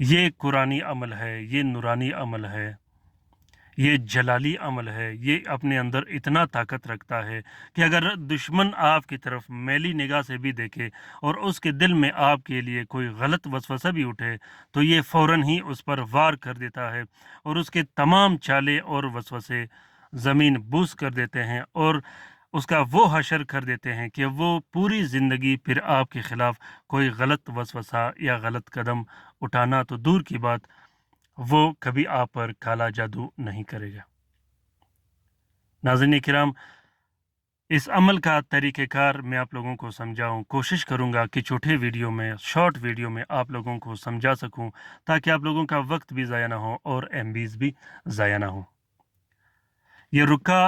یہ قرآنی عمل ہے، یہ نورانی عمل ہے، یہ جلالی عمل ہے، یہ اپنے اندر اتنا طاقت رکھتا ہے کہ اگر دشمن آپ کی طرف میلی نگاہ سے بھی دیکھے اور اس کے دل میں آپ کے لیے کوئی غلط وسوسہ بھی اٹھے تو یہ فوراً ہی اس پر وار کر دیتا ہے اور اس کے تمام چالے اور وسوسے زمین بوس کر دیتے ہیں اور اس کا وہ حشر کر دیتے ہیں کہ وہ پوری زندگی پھر آپ کے خلاف کوئی غلط وسوسہ یا غلط قدم اٹھانا تو دور کی بات، وہ کبھی آپ پر کالا جادو نہیں کرے گا۔ ناظرین کرام، اس عمل کا طریقہ کار میں آپ لوگوں کو سمجھاؤں، کوشش کروں گا کہ چھوٹے ویڈیو میں، شارٹ ویڈیو میں آپ لوگوں کو سمجھا سکوں تاکہ آپ لوگوں کا وقت بھی ضائع نہ ہو اور MBs بھی ضائع نہ ہو۔ یہ رکا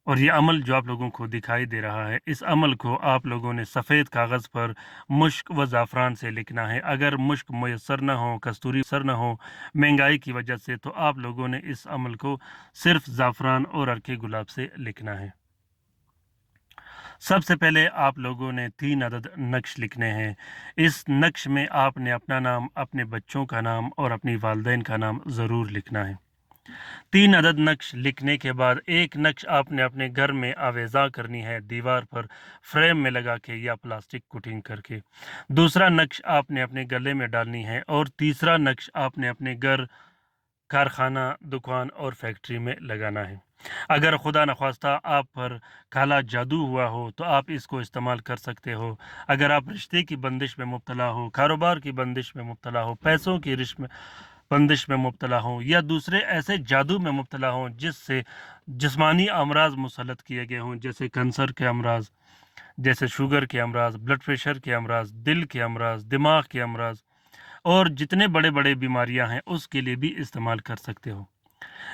اور یہ عمل جو آپ لوگوں کو دکھائی دے رہا ہے، اس عمل کو آپ لوگوں نے سفید کاغذ پر مشک و زعفران سے لکھنا ہے۔ اگر مشک میسر نہ ہو، کستوری میسر نہ ہو مہنگائی کی وجہ سے، تو آپ لوگوں نے اس عمل کو صرف زعفران اور عرق گلاب سے لکھنا ہے۔ سب سے پہلے آپ لوگوں نے 3 عدد نقش لکھنے ہیں۔ اس نقش میں آپ نے اپنا نام، اپنے بچوں کا نام اور اپنی والدین کا نام ضرور لکھنا ہے۔ 3 عدد نقش لکھنے کے بعد ایک نقش آپ نے اپنے گھر میں آویزاں کرنی ہے، دیوار پر فریم میں لگا کے یا پلاسٹک کوٹنگ کر کے۔ دوسرا نقش آپ نے اپنے گلے میں ڈالنی ہے اور تیسرا نقش آپ نے اپنے گھر، کارخانہ، دکان اور فیکٹری میں لگانا ہے۔ اگر خدا نخواستہ آپ پر کالا جادو ہوا ہو تو آپ اس کو استعمال کر سکتے ہو۔ اگر آپ رشتے کی بندش میں مبتلا ہو، کاروبار کی بندش میں مبتلا ہو، پیسوں کی بندش میں مبتلا ہوں یا دوسرے ایسے جادو میں مبتلا ہوں جس سے جسمانی امراض مسلط کیے گئے ہوں، جیسے کینسر کے امراض، جیسے شوگر کے امراض، بلڈ پریشر کے امراض، دل کے امراض، دماغ کے امراض اور جتنے بڑے بڑے بیماریاں ہیں اس کے لیے بھی استعمال کر سکتے ہو۔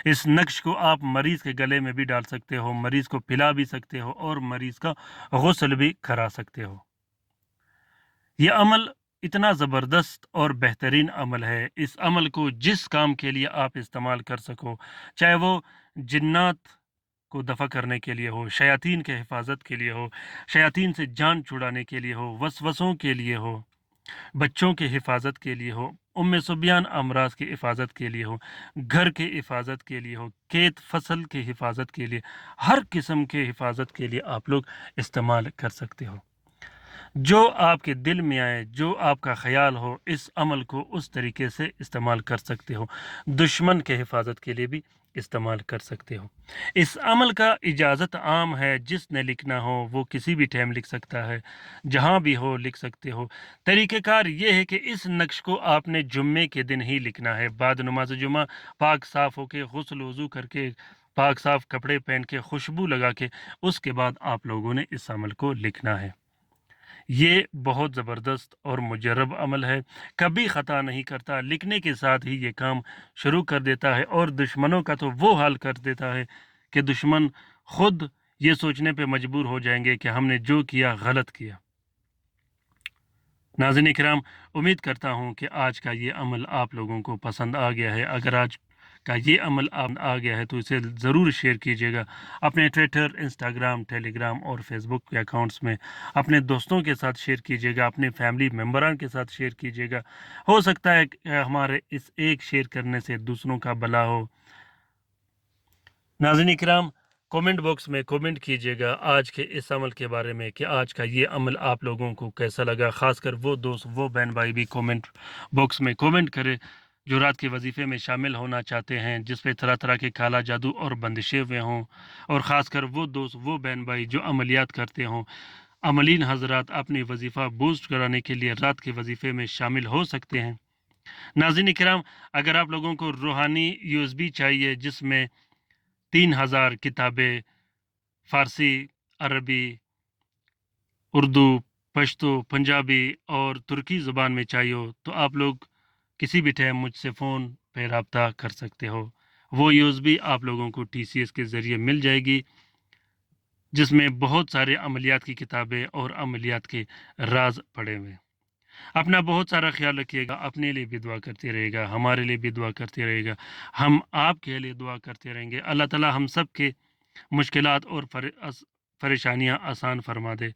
اس نقش کو آپ مریض کے گلے میں بھی ڈال سکتے ہو، مریض کو پلا بھی سکتے ہو اور مریض کا غسل بھی کرا سکتے ہو۔ یہ عمل اتنا زبردست اور بہترین عمل ہے، اس عمل کو جس کام کے لیے آپ استعمال کر سکو، چاہے وہ جنات کو دفع کرنے کے لیے ہو، شیاطین کے حفاظت کے لیے ہو، شیاطین سے جان چھڑانے کے لیے ہو، وسوسوں کے لیے ہو، بچوں کے حفاظت کے لیے ہو، سبیان امراض کی حفاظت کے لیے ہو، گھر کے حفاظت کے لیے ہو، کھیت فصل کے حفاظت کے لیے، ہر قسم کے حفاظت کے لیے آپ لوگ استعمال کر سکتے ہو۔ جو آپ کے دل میں آئے، جو آپ کا خیال ہو، اس عمل کو اس طریقے سے استعمال کر سکتے ہو۔ دشمن کے حفاظت کے لیے بھی استعمال کر سکتے ہو۔ اس عمل کا اجازت عام ہے، جس نے لکھنا ہو وہ کسی بھی ٹائم لکھ سکتا ہے، جہاں بھی ہو لکھ سکتے ہو۔ طریقہ کار یہ ہے کہ اس نقش کو آپ نے جمعے کے دن ہی لکھنا ہے، بعد نماز جمعہ پاک صاف ہو کے، غسل وضو کر کے، پاک صاف کپڑے پہن کے، خوشبو لگا کے، اس کے بعد آپ لوگوں نے اس عمل کو لکھنا ہے۔ یہ بہت زبردست اور مجرب عمل ہے، کبھی خطا نہیں کرتا، لکھنے کے ساتھ ہی یہ کام شروع کر دیتا ہے اور دشمنوں کا تو وہ حال کر دیتا ہے کہ دشمن خود یہ سوچنے پہ مجبور ہو جائیں گے کہ ہم نے جو کیا غلط کیا۔ ناظرین کرام، امید کرتا ہوں کہ آج کا یہ عمل آپ لوگوں کو پسند آ گیا ہے۔ اگر آج کا یہ عمل آپ آ گیا ہے تو اسے ضرور شیئر کیجیے گا اپنے ٹویٹر، انسٹاگرام، ٹیلی گرام اور فیس بک کے اکاؤنٹس میں، اپنے دوستوں کے ساتھ شیئر کیجیے گا، اپنے فیملی ممبران کے ساتھ شیئر کیجیے گا۔ ہو سکتا ہے کہ ہمارے اس ایک شیئر کرنے سے دوسروں کا بھلا ہو۔ ناظرین کرام، کومنٹ باکس میں کومنٹ کیجیے گا آج کے اس عمل کے بارے میں کہ آج کا یہ عمل آپ لوگوں کو کیسا لگا۔ خاص کر وہ دوست، وہ بہن بھائی بھی کومنٹ باکس میں کومنٹ کرے جو رات کے وظیفے میں شامل ہونا چاہتے ہیں، جس پہ طرح طرح کے کالا جادو اور بندشیں ہوئے ہوں، اور خاص کر وہ دوست، وہ بہن بھائی جو عملیات کرتے ہوں۔ عملین حضرات اپنی وظیفہ بوسٹ کرانے کے لیے رات کے وظیفے میں شامل ہو سکتے ہیں۔ ناظرین کرام، اگر آپ لوگوں کو روحانی USB چاہیے جس میں 3000 کتابیں فارسی، عربی، اردو، پشتو، پنجابی اور ترکی زبان میں چاہیے ہو تو آپ لوگ کسی بھی ٹائم مجھ سے فون پہ رابطہ کر سکتے ہو۔ وہ USB آپ لوگوں کو TCS کے ذریعے مل جائے گی، جس میں بہت سارے عملیات کی کتابیں اور عملیات کے راز پڑے ہوئے۔ اپنا بہت سارا خیال رکھیے گا، اپنے لیے بھی دعا کرتے رہے گا، ہمارے لیے بھی دعا کرتے رہے گا، ہم آپ کے لیے دعا کرتے رہیں گے۔ اللہ تعالی ہم سب کے مشکلات اور پریشانیاں آسان فرما دے۔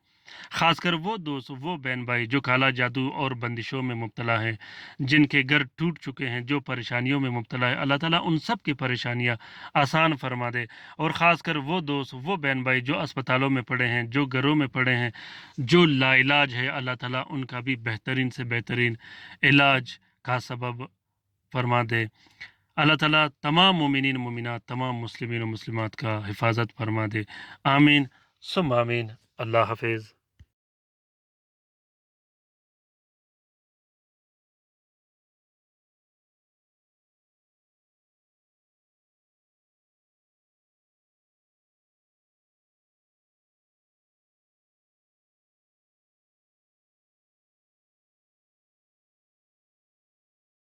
خاص کر وہ دوست وہ بہن بھائی جو کالا جادو اور بندشوں میں مبتلا ہیں، جن کے گھر ٹوٹ چکے ہیں، جو پریشانیوں میں مبتلا ہے، اللہ تعالیٰ ان سب کی پریشانیاں آسان فرما دے۔ اور خاص کر وہ دوست وہ بہن بھائی جو اسپتالوں میں پڑے ہیں، جو گھروں میں پڑے ہیں، جو لا علاج ہے، اللہ تعالیٰ ان کا بھی بہترین سے بہترین علاج کا سبب فرما دے۔ اللہ تعالیٰ تمام مومنین مومنات، تمام مسلمین و مسلمات کا حفاظت فرما دے۔ آمین ثم آمین۔ اللہ حافظ۔